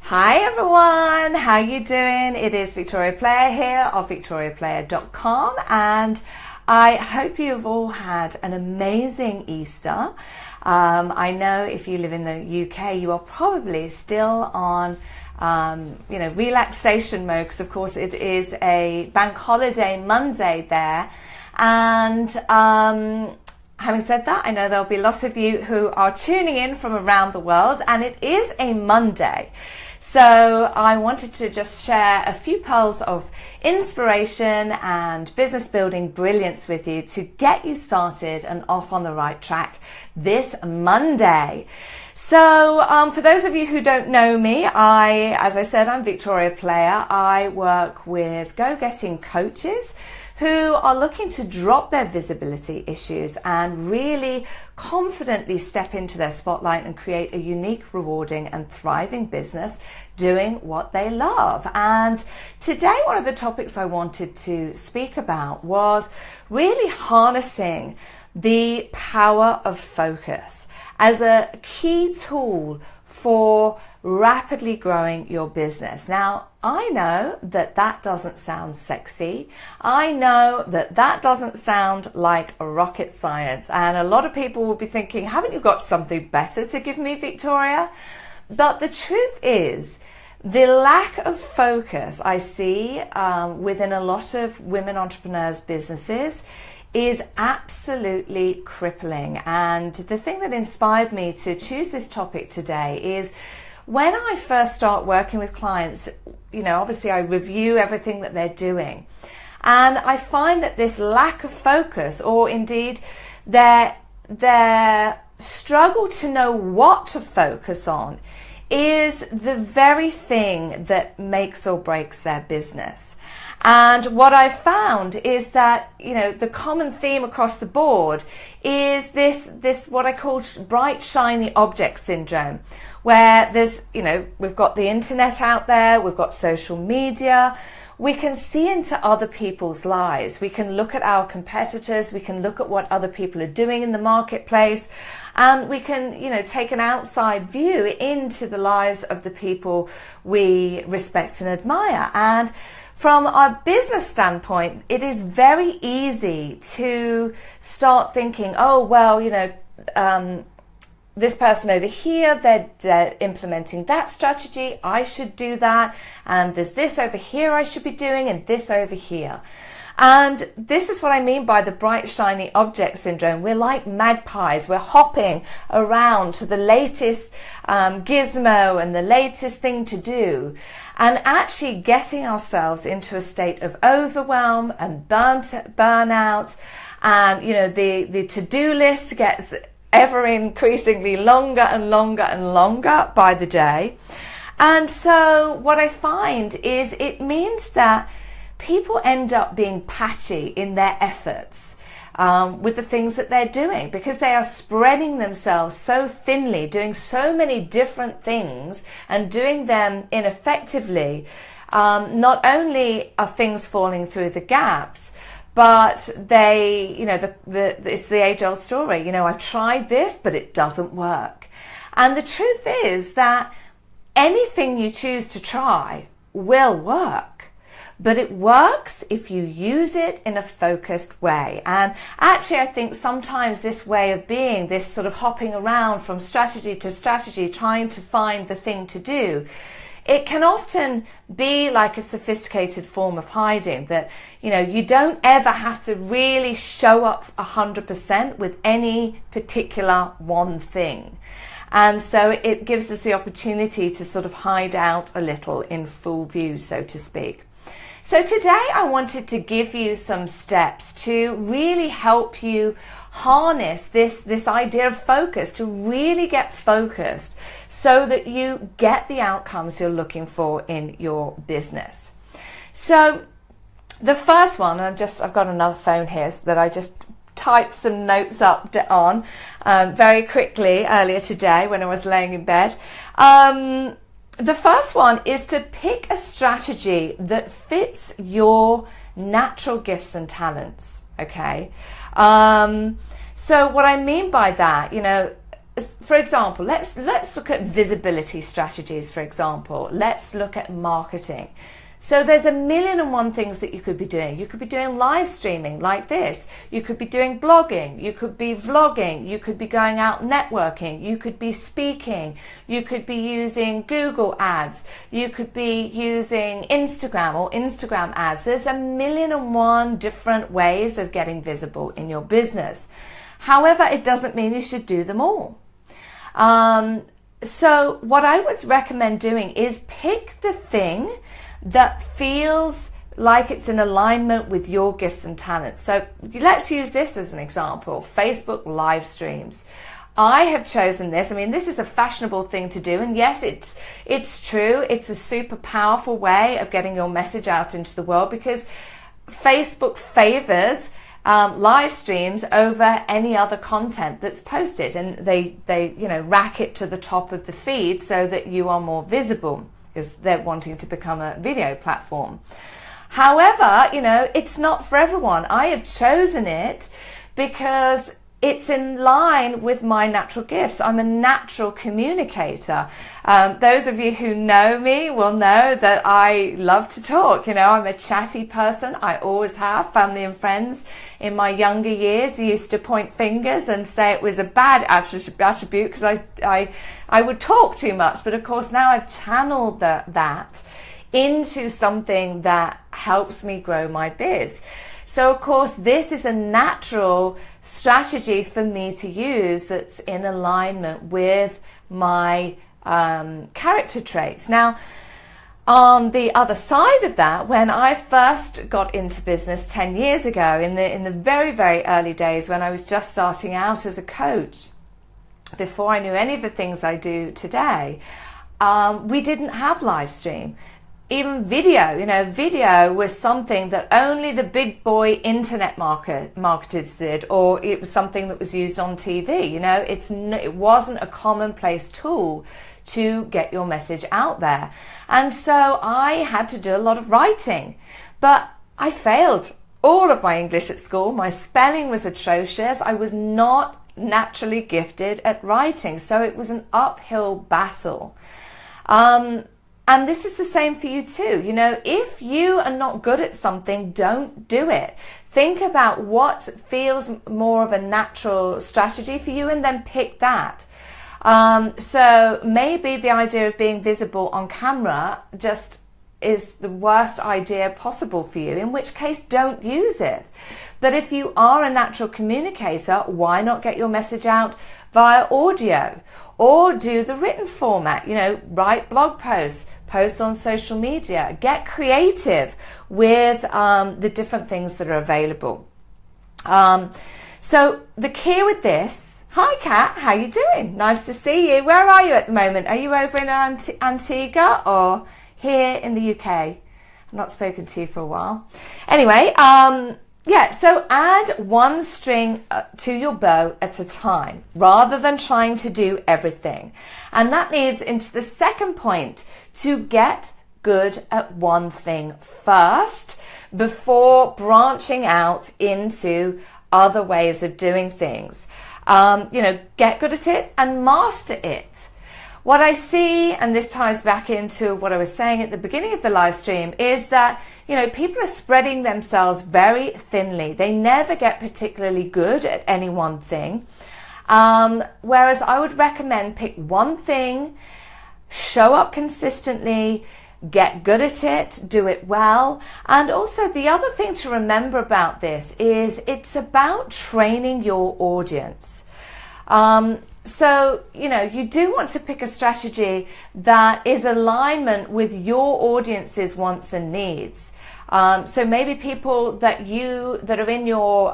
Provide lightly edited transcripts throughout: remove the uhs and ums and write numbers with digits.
Hi everyone, how you doing? It is Victoria Player here of victoriaplayer.com, and I hope you've all had an amazing Easter. I know if you live in the UK, you are probably still on relaxation mode, because of course it is a bank holiday Monday there. And having said that, I know there'll be lots of you who are tuning in from around the world, and it is a Monday. So I wanted to just share a few pearls of inspiration and business building brilliance with you to get you started and off on the right track this Monday. So for those of you who don't know me, as I said, I'm Victoria Player. I work with go-getting coaches who are looking to drop their visibility issues and really confidently step into their spotlight and create a unique, rewarding and thriving business doing what they love. And today, one of the topics I wanted to speak about was really harnessing the power of focus as a key tool for rapidly growing your business. Now, I know that that doesn't sound sexy. I know that that doesn't sound like rocket science. And a lot of people will be thinking, haven't you got something better to give me, Victoria? But the truth is, the lack of focus I see within a lot of women entrepreneurs' businesses is absolutely crippling. And the thing that inspired me to choose this topic today is when I first start working with clients, obviously I review everything that they're doing. And I find that this lack of focus, or indeed their struggle to know what to focus on, is the very thing that makes or breaks their business. And what I've found is that, the common theme across the board is this what I call bright, shiny object syndrome, where there's, we've got the internet out there, we've got social media, we can see into other people's lives, we can look at our competitors, we can look at what other people are doing in the marketplace, and we can, take an outside view into the lives of the people we respect and admire. And from a business standpoint, it is very easy to start thinking, oh, well, this person over here, they're implementing that strategy, I should do that, and there's this over here I should be doing, and this over here. And this is what I mean by the bright, shiny object syndrome. We're like magpies. We're hopping around to the latest gizmo and the latest thing to do, and actually getting ourselves into a state of overwhelm and burnout. And, the to-do list gets ever increasingly longer and longer and longer by the day. And so what I find is it means that people end up being patchy in their efforts with the things that they're doing, because they are spreading themselves so thinly, doing so many different things and doing them ineffectively. Not only are things falling through the gaps, but they, it's the age-old story. I've tried this, but it doesn't work. And the truth is that anything you choose to try will work. But it works if you use it in a focused way. And actually, I think sometimes this way of being, this sort of hopping around from strategy to strategy, trying to find the thing to do, it can often be like a sophisticated form of hiding, that, you don't ever have to really show up 100% with any particular one thing. And so it gives us the opportunity to sort of hide out a little in full view, so to speak. So today I wanted to give you some steps to really help you harness this idea of focus, to really get focused so that you get the outcomes you're looking for in your business. So the first one, I've got another phone here that I just typed some notes up on very quickly earlier today when I was laying in bed. The first one is to pick a strategy that fits your natural gifts and talents, okay? So what I mean by that, for example, let's look at visibility strategies, for example. Let's look at marketing. So there's 1,000,001 things that you could be doing. You could be doing live streaming like this. You could be doing blogging. You could be vlogging. You could be going out networking. You could be speaking. You could be using Google ads. You could be using Instagram or Instagram ads. There's 1,000,001 different ways of getting visible in your business. However, it doesn't mean you should do them all. So what I would recommend doing is pick the thing that feels like it's in alignment with your gifts and talents. So let's use this as an example, Facebook live streams. I have chosen this. I mean, this is a fashionable thing to do. And yes, it's true. It's a super powerful way of getting your message out into the world, because Facebook favors live streams over any other content that's posted, and they rack it to the top of the feed so that you are more visible, because they're wanting to become a video platform. However, it's not for everyone. I have chosen it because it's in line with my natural gifts. I'm a natural communicator. Those of you who know me will know that I love to talk. I'm a chatty person. I always have. Family and friends in my younger years used to point fingers and say it was a bad attribute because I would talk too much. But of course, now I've channeled that into something that helps me grow my biz. So of course, this is a natural strategy for me to use that's in alignment with my character traits. Now, on the other side of that, when I first got into business 10 years ago, in the very, very early days when I was just starting out as a coach, before I knew any of the things I do today, we didn't have live stream. Even video, video was something that only the big boy internet marketers did, or it was something that was used on TV. It wasn't a commonplace tool to get your message out there. And so I had to do a lot of writing, but I failed all of my English at school. My spelling was atrocious. I was not naturally gifted at writing, so it was an uphill battle. And this is the same for you too. If you are not good at something, don't do it. Think about what feels more of a natural strategy for you and then pick that. So maybe the idea of being visible on camera just is the worst idea possible for you, in which case don't use it. But if you are a natural communicator, why not get your message out via audio, or do the written format? Write blog posts, post on social media, get creative with the different things that are available. So the key with this, hi Kat, how you doing? Nice to see you. Where are you at the moment? Are you over in Antigua or here in the UK? I've not spoken to you for a while. Anyway, so add one string to your bow at a time, rather than trying to do everything. And that leads into the second point, to get good at one thing first before branching out into other ways of doing things. Get good at it and master it. What I see, and this ties back into what I was saying at the beginning of the live stream, is that, people are spreading themselves very thinly. They never get particularly good at any one thing. Whereas I would recommend pick one thing, show up consistently, get good at it, do it well. And also the other thing to remember about this is it's about training your audience. So, you do want to pick a strategy that is alignment with your audience's wants and needs. So maybe people that are in your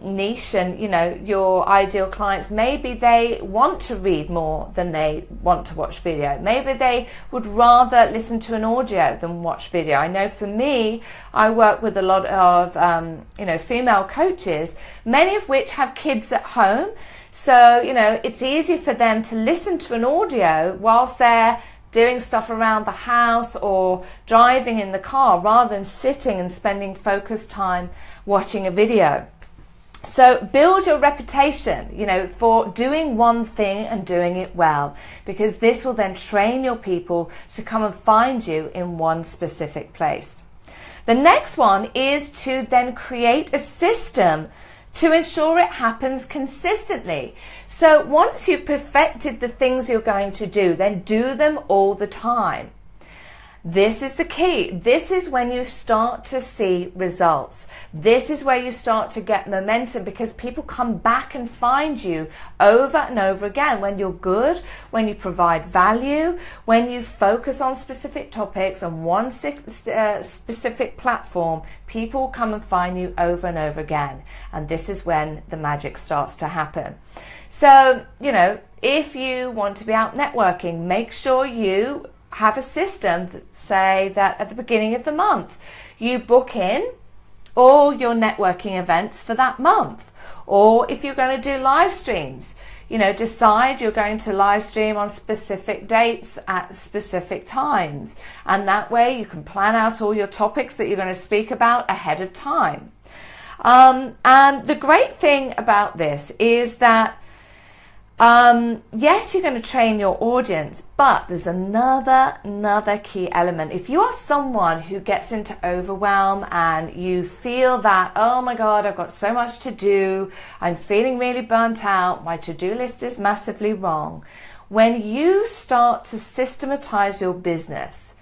niche and, your ideal clients, maybe they want to read more than they want to watch video. Maybe they would rather listen to an audio than watch video. I know for me, I work with a lot of, female coaches, many of which have kids at home. So, it's easy for them to listen to an audio whilst they're doing stuff around the house or driving in the car, rather than sitting and spending focused time watching a video. So build your reputation, you know, for doing one thing and doing it well, because this will then train your people to come and find you in one specific place. The next one is to then create a system to ensure it happens consistently. So once you've perfected the things you're going to do, then do them all the time. This is the key. This is when you start to see results. This is where you start to get momentum, because people come back and find you over and over again. When you're good, when you provide value, when you focus on specific topics on one specific platform, people come and find you over and over again. And this is when the magic starts to happen. So, you know, if you want to be out networking, make sure you have a system that say that at the beginning of the month you book in all your networking events for that month. Or if you're going to do live streams, you know, decide you're going to live stream on specific dates at specific times, and that way you can plan out all your topics that you're going to speak about ahead of time. And the great thing about this is that yes, you're going to train your audience, but there's another key element. If you are someone who gets into overwhelm and you feel that, oh my God, I've got so much to do, I'm feeling really burnt out, my to-do list is massively wrong. When you start to systematize your business,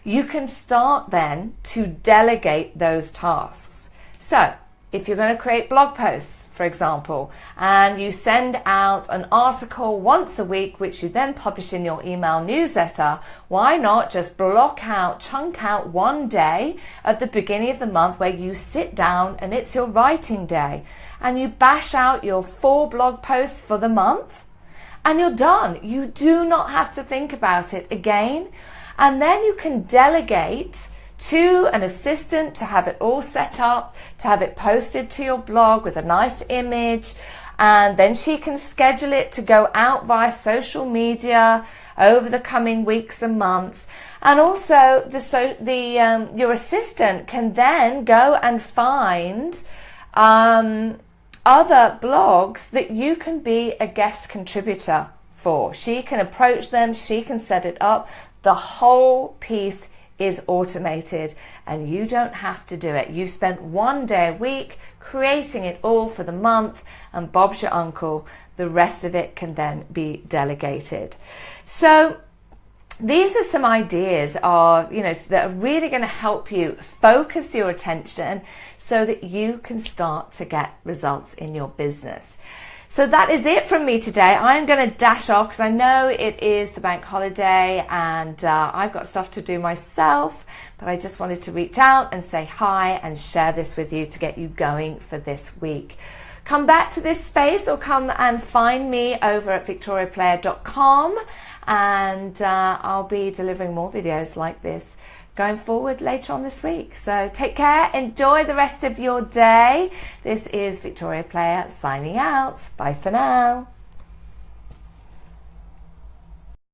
you can start then to delegate those tasks. So if you're going to create blog posts, for example, and you send out an article once a week, which you then publish in your email newsletter, why not just chunk out one day at the beginning of the month where you sit down and it's your writing day, and you bash out your 4 blog posts for the month, and you're done. You do not have to think about it again. And then you can delegate to an assistant to have it all set up, to have it posted to your blog with a nice image, and then she can schedule it to go out via social media over the coming weeks and months. And also your assistant can then go and find other blogs that you can be a guest contributor for. She can approach them, she can set it up. The whole piece is automated and you don't have to do it. You spent one day a week creating it all for the month, and Bob's your uncle. The rest of it can then be delegated. So these are some ideas of, you know, that are really going to help you focus your attention so that you can start to get results in your business. So that is it from me today. I'm going to dash off because I know it is the bank holiday and I've got stuff to do myself, but I just wanted to reach out and say hi and share this with you to get you going for this week. Come back to this space or come and find me over at victoriaplayer.com, and I'll be delivering more videos like this going forward later on this week. So take care, enjoy the rest of your day. This is Victoria Player signing out. Bye for now.